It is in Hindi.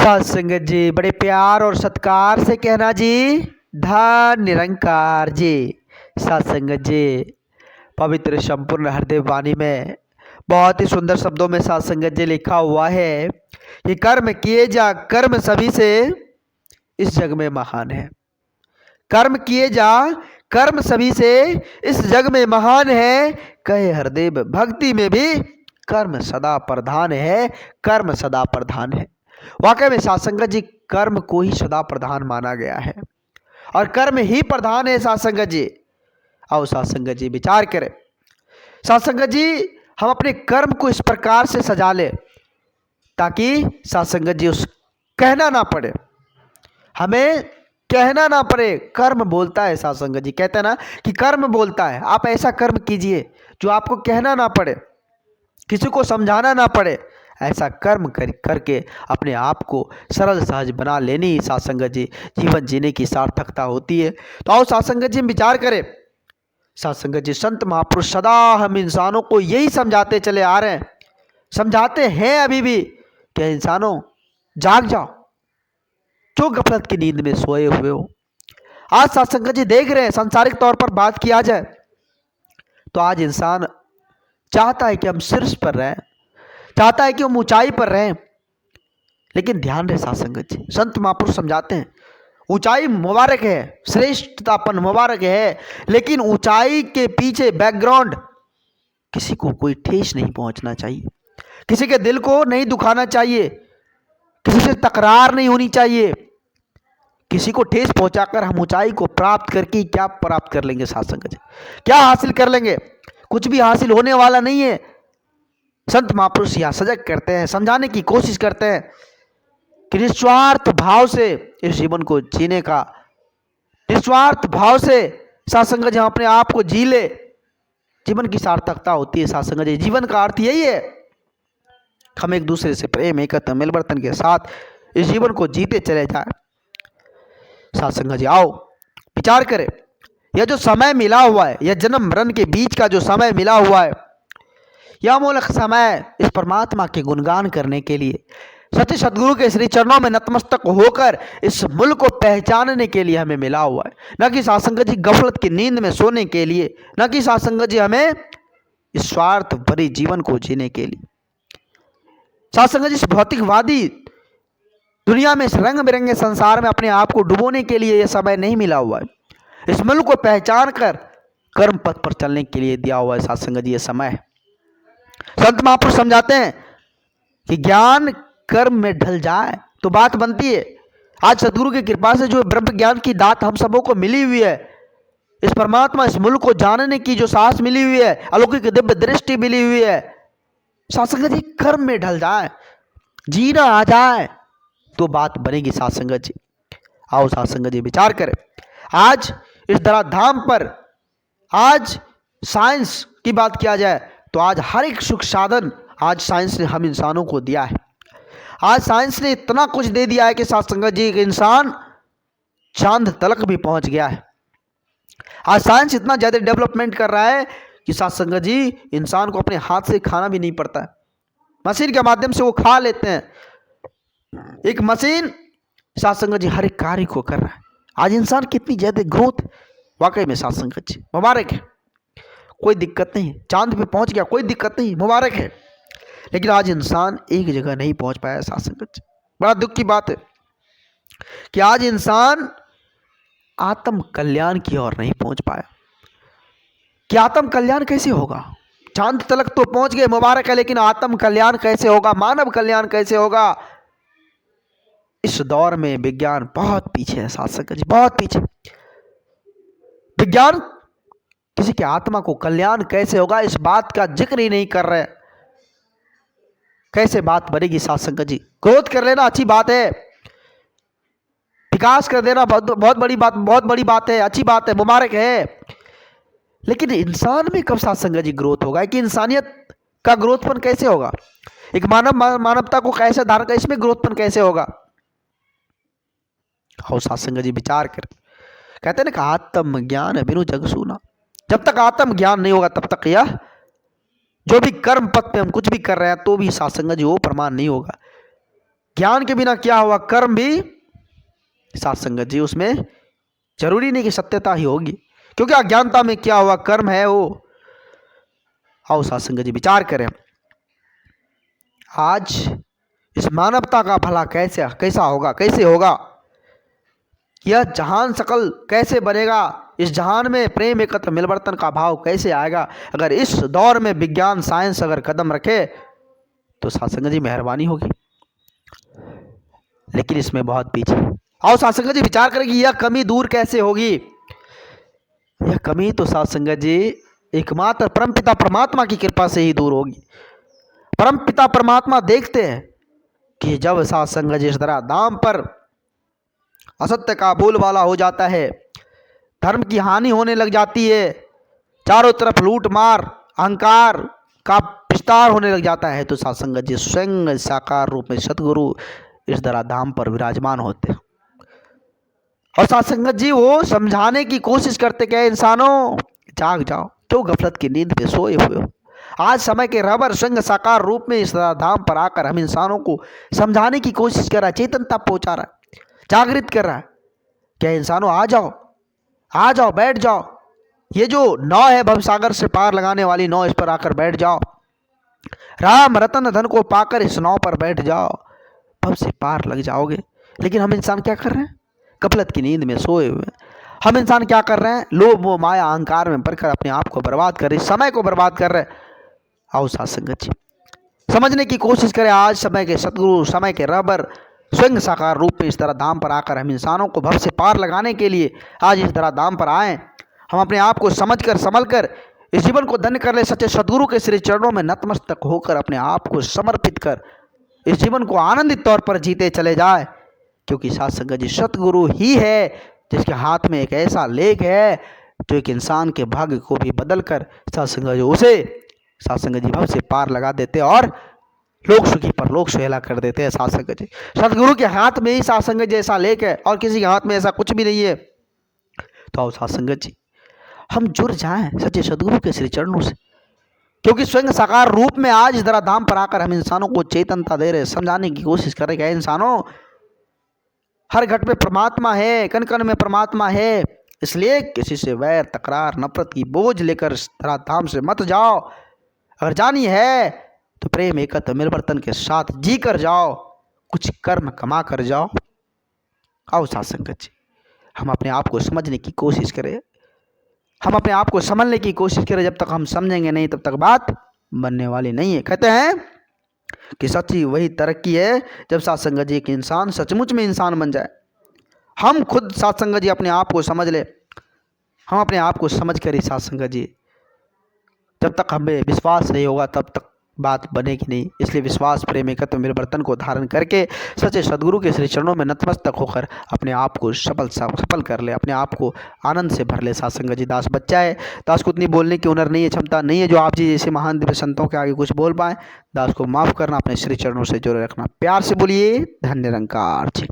साध संगत जी, बड़े प्यार और सत्कार से कहना जी, धन निरंकार जी। साध संगत जी, पवित्र संपूर्ण हृदय वाणी में बहुत ही सुंदर शब्दों में साध संगत जी लिखा हुआ है कि कर्म किए जा, कर्म सभी से इस जग में महान है। कर्म किए जा, कर्म सभी से इस जग में महान है। कहे हरदेव भक्ति में भी कर्म सदा प्रधान है, कर्म सदा प्रधान है। वाकई में साध संगत जी, कर्म को ही सदा प्रधान माना गया है और कर्म ही प्रधान है। साध संगत जी, आओ साध संगत जी विचार करें। साध संगत जी, हम अपने कर्म को इस प्रकार से सजा ले ताकि साध संगत जी उस कहना ना पड़े, हमें कहना ना पड़े। कर्म बोलता है, साध संगत जी कहते हैं ना कि कर्म बोलता है। आप ऐसा कर्म कीजिए जो आपको कहना ना पड़े, किसी को समझाना ना पड़े। ऐसा कर्म करके अपने आप को सरल सहज बना लेनी ही साध संगत जी जीवन जीने की सार्थकता होती है। तो आओ साध संगत जी हम विचार करें। साध संगत जी, संत महापुरुष सदा हम इंसानों को यही समझाते चले आ रहे हैं, समझाते हैं अभी भी कि इंसानों जाग जाओ, जो गफलत की नींद में सोए हुए हो। आज साध संगत जी देख रहे हैं, सांसारिक तौर पर बात किया जाए तो आज इंसान चाहता है कि हम शीर्ष पर रहें, चाहता है कि हम ऊंचाई पर रहें। लेकिन ध्यान रहे साध संगत जी, संत महापुरुष समझाते हैं ऊंचाई मुबारक है, श्रेष्ठतापन मुबारक है, लेकिन ऊंचाई के पीछे बैकग्राउंड किसी को कोई ठेस नहीं पहुंचना चाहिए, किसी के दिल को नहीं दुखाना चाहिए, किसी से तकरार नहीं होनी चाहिए। किसी को ठेस पहुंचाकर हम ऊंचाई को प्राप्त करके क्या प्राप्त कर लेंगे साध संगत जी? क्या हासिल कर लेंगे? कुछ भी हासिल होने वाला नहीं है। संत महापुरुष यहाँ सजग करते हैं, समझाने की कोशिश करते हैं कि निस्वार्थ भाव से इस जीवन को जीने का, निस्वार्थ भाव से साध संगत जी हम अपने आप को जी ले, जीवन की सार्थकता होती है। साध संगत जी, जीवन का अर्थ यही है हम एक दूसरे से प्रेम, एकता, मिलवर्तन के साथ इस जीवन को जीते चले जाए। साध संगत जी आओ विचार करें, यह जो समय मिला हुआ है, यह जन्म मरण के बीच का जो समय मिला हुआ है, यह अमूल्य समय इस परमात्मा के गुणगान करने के लिए, सच्चे सदगुरु के श्री चरणों में नतमस्तक होकर इस मूल्य को पहचानने के लिए हमें मिला हुआ है। न कि साध संगत जी गफलत की नींद में सोने के लिए, न कि साध संगत जी हमें इस स्वार्थ भरी जीवन को जीने के लिए। साध संगत जी, इस भौतिकवादी दुनिया में, इस रंग बिरंगे संसार में अपने आप को डुबोने के लिए यह समय नहीं मिला हुआ है। इस मूल्य को पहचान कर कर्म पथ पर चलने के लिए दिया हुआ है साध संगत जी, यह समय है। संत महापुरुष समझाते हैं कि ज्ञान कर्म में ढल जाए तो बात बनती है। आज सदगुरु की कृपा से जो ब्रह्म ज्ञान की दात हम सबों को मिली हुई है, इस परमात्मा, इस मूल्य को जानने की जो साहस मिली हुई है, अलौकिक दिव्य दृष्टि मिली हुई है, साध संगत जी कर्म में ढल जाए, जीना आ जाए तो बात बनेगी। साध संगत जी आओ साध संगत जी विचार करें। आज इस धराधाम पर, आज साइंस की बात किया जाए तो आज हर एक सुख साधन आज साइंस ने हम इंसानों को दिया है। आज साइंस ने इतना कुछ दे दिया है कि साध संगत जी, एक इंसान चांद तलक भी पहुंच गया है। आज साइंस इतना ज़्यादा डेवलपमेंट कर रहा है कि साध संगत जी इंसान को अपने हाथ से खाना भी नहीं पड़ता है, मशीन के माध्यम से वो खा लेते हैं। एक मशीन साध संगत जी हर एक कार्य को कर रहा है। आज इंसान कितनी ज़्यादा ग्रोथ, वाकई में साध संगत जी मुबारक है, कोई दिक्कत नहीं। चांद पे पहुंच गया, कोई दिक्कत नहीं, मुबारक है। लेकिन आज इंसान एक जगह नहीं पहुंच पाया साध संगत जी। बड़ा दुख की बात है कि आज इंसान आत्म कल्याण की ओर नहीं पहुंच पाया। कि आत्म कल्याण कैसे होगा? चांद तलक तो पहुंच गए, मुबारक है, लेकिन आत्म कल्याण कैसे होगा, मानव कल्याण कैसे होगा? इस दौर में विज्ञान बहुत पीछे है साध संगत जी, बहुत पीछे। विज्ञान किसी की आत्मा को कल्याण कैसे होगा इस बात का जिक्र ही नहीं कर रहे। कैसे बात बनेगी साध संगत जी? ग्रोथ कर लेना अच्छी बात है, विकास कर देना बहुत बड़ी बात, बहुत बड़ी बात है, अच्छी बात है, मुबारक है। लेकिन इंसान में कब साध संगत जी ग्रोथ होगा? कि इंसानियत का ग्रोथपन कैसे होगा? एक मानवता को कैसे धारण कर, इसमें ग्रोथपन कैसे होगा? आओ साध संगत जी विचार कर। कहते हैं ना कि आत्मज्ञान बिनु जग सूना। जब तक आत्मज्ञान नहीं होगा तब तक यह जो भी कर्म पथ पे हम कुछ भी कर रहे हैं तो भी साध संगत जी वो प्रमाण नहीं होगा। ज्ञान के बिना किया हुआ कर्म भी साथ संगत जी उसमें जरूरी नहीं कि सत्यता ही होगी, क्योंकि अज्ञानता में क्या हुआ कर्म है वो। आओ साथ संगत जी विचार करें, आज इस मानवता का भला कैसा होगा, कैसे होगा, यह जहान सकल कैसे बनेगा, इस जहान में प्रेम एकत्र मिलवर्तन का भाव कैसे आएगा। अगर इस दौर में विज्ञान साइंस अगर कदम रखे तो साथ संगत जी मेहरबानी होगी, लेकिन इसमें बहुत पीछे। आओ साथ संगत जी विचार करें कि यह कमी दूर कैसे होगी। यह कमी तो साथ संगत जी एकमात्र परमपिता परमात्मा की कृपा से ही दूर होगी। परमपिता परमात्मा देखते हैं कि जब साथ संगत जी इस तरह दाम पर असत्य का बोलबाला हो जाता है, धर्म की हानि होने लग जाती है, चारों तरफ लूट मार अहंकार का विस्तार होने लग जाता है, तो साथ संगत जी स्वयं साकार रूप में सतगुरु इस तरह धाम पर विराजमान होते हैं। और साथ संगत जी वो समझाने की कोशिश करते कि इंसानों जाग जाओ, तो गफलत की नींद में सोए हुए हो। आज समय के रहबर स्वयं साकार रूप में इस तरह धाम पर आकर हम इंसानों को समझाने की कोशिश कर रहा है, चेतनता पहुंचा रहा है, जागृत कर रहा है। क्या इंसानों आ जाओ, आ जाओ, बैठ जाओ, ये जो नाव है भवसागर से पार लगाने वाली नाव, इस पर आकर बैठ जाओ, राम रतन धन को पाकर इस नाव पर बैठ जाओ, भव से पार लग जाओगे। लेकिन हम इंसान क्या कर रहे हैं, गफलत की नींद में सोए हुए। हम इंसान क्या कर रहे हैं, लोभ मोह माया अहंकार में पड़कर अपने आप को बर्बाद कर रहे, समय को बर्बाद कर रहे। आओ साथ संगत जी समझने की कोशिश करें, आज समय के सतगुरु समय के रहबर स्वयं साकार रूप में इस तरह धाम पर आकर हम इंसानों को भव से पार लगाने के लिए आज इस तरह धाम पर आए। हम अपने आप को समझकर संभल कर इस जीवन को धन्य कर ले, सच्चे सदगुरु के श्री चरणों में नतमस्तक होकर अपने आप को समर्पित कर इस जीवन को आनंदित तौर पर जीते चले जाए। क्योंकि साथ संगत जी सतगुरु ही है जिसके हाथ में एक ऐसा लेख है जो एक इंसान के भाग्य को भी बदल कर साथ संगत जी उसे साथ संगत जी भव से पार लगा देते और लोक सुखी पर लोक सुहेला कर देते हैं। साथ संगत जी सतगुरु के हाथ में ही साथ संगत जी ऐसा लेख है और किसी के हाथ में ऐसा कुछ भी नहीं है। तो आओ साथ संगत जी हम जुड़ जाएं सच्चे सदगुरु के श्री चरणों से, क्योंकि स्वयं साकार रूप में आज इस तरह धाम पर आकर हम इंसानों को चेतनता दे रहे, समझाने की कोशिश कर रहे हैं। इंसानों हर घट में परमात्मा है, कण कण में परमात्मा है, इसलिए किसी से वैर तकरार नफरत की बोझ लेकर इस तरह धाम से मत जाओ। अगर जानी है तो प्रेम एकत्र मिलवर्तन के साथ जी कर जाओ, कुछ कर्म कमा कर जाओ। आओ साथ संगत जी हम अपने आप को समझने की कोशिश करें, हम अपने आप को समझने की कोशिश करें। जब तक हम समझेंगे नहीं तब तक बात बनने वाली नहीं है। कहते हैं कि सच्ची वही तरक्की है जब साथ संगत जी एक इंसान सचमुच में इंसान बन जाए। हम खुद साथ संगत जी अपने आप को समझ ले, हम अपने आप को समझ कर ही साथ संगत जी जब तक हमें विश्वास नहीं होगा तब तक बात बनेगी नहीं। इसलिए विश्वास प्रेम एकत्व मिलवर्तन को धारण करके सच्चे सदगुरु के श्री चरणों में नतमस्तक होकर अपने आप को सफल कर ले, अपने आप को आनंद से भर ले। साथ संगत जी दास बच्चा है, दास को उतनी बोलने की हुनर नहीं है, क्षमता नहीं है जो आप जी जैसे महान दिव्य संतों के आगे कुछ बोल पाए। दास को माफ़ करना, अपने श्री चरणों से जोड़े रखना। प्यार से बोलिए धन्य निरंकार जी।